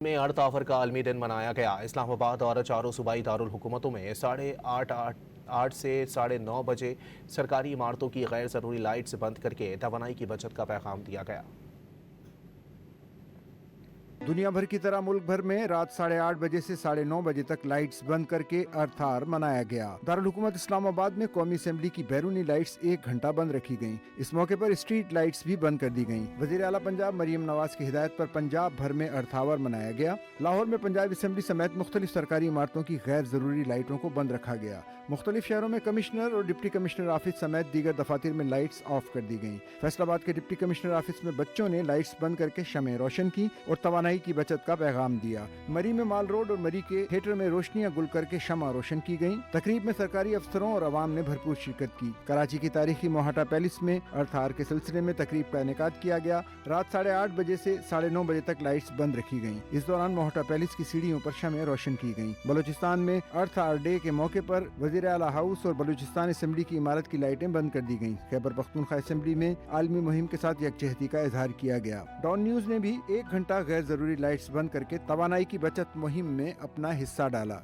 میں ارتھ آفر کا عالمی دن منایا گیا۔ اسلام آباد اور چاروں صوبائی دارالحکومتوں میں 8:30 سے 9:30 بجے سرکاری عمارتوں کی غیر ضروری لائٹس بند کر کے توانائی کی بچت کا پیغام دیا گیا۔ دنیا بھر کی طرح ملک بھر میں رات 8:30 بجے سے 9:30 بجے تک لائٹس بند کر کے ارتھ آور منایا گیا۔ دارالحکومت اسلام آباد میں قومی اسمبلی کی بیرونی لائٹس 1 گھنٹہ بند رکھی گئیں۔ اس موقع پر اسٹریٹ لائٹس بھی بند کر دی گئیں۔ وزیر اعلیٰ پنجاب مریم نواز کی ہدایت پر پنجاب بھر میں ارتھ آور منایا گیا۔ لاہور میں پنجاب اسمبلی سمیت مختلف سرکاری عمارتوں کی غیر ضروری لائٹوں کو بند رکھا گیا۔ مختلف شہروں میں کمشنر اور ڈپٹی کمشنر آفس سمیت دیگر دفاتر میں لائٹس آف کر دی گئیں۔ فیصل آباد کے ڈپٹی کمشنر آفس میں بچوں نے لائٹس بند کر کے شمعیں روشن کی اور توانائی کی بچت کا پیغام دیا۔ مری میں مال روڈ اور مری کے تھیٹر میں روشنیاں گل کر کے شمع روشن کی گئیں۔ تقریب میں سرکاری افسروں اور عوام نے بھرپور شرکت کی۔ کراچی کی تاریخی موہاٹا پیلس میں ارتھ آور کے سلسلے میں تقریب کا انعقاد کیا گیا۔ رات 8:30 بجے سے 9:30 بجے تک لائٹس بند رکھی گئیں۔ اس دوران موہاٹا پیلس کی سیڑھیوں پر شمعیں روشن کی گئیں۔ بلوچستان میں ارتھ آور ڈے کے موقع پر وزیر اعلیٰ ہاؤس اور بلوچستان اسمبلی کی عمارت کی لائٹیں بند کر دی گئیں۔ خیبر پختونخوا اسمبلی میں عالمی مہم کے ساتھ یکجہتی کا اظہار کیا گیا۔ ڈان نیوز نے بھی 1 گھنٹہ غیر ضروری لائٹس بند کر کے توانائی کی بچت مہم میں اپنا حصہ ڈالا۔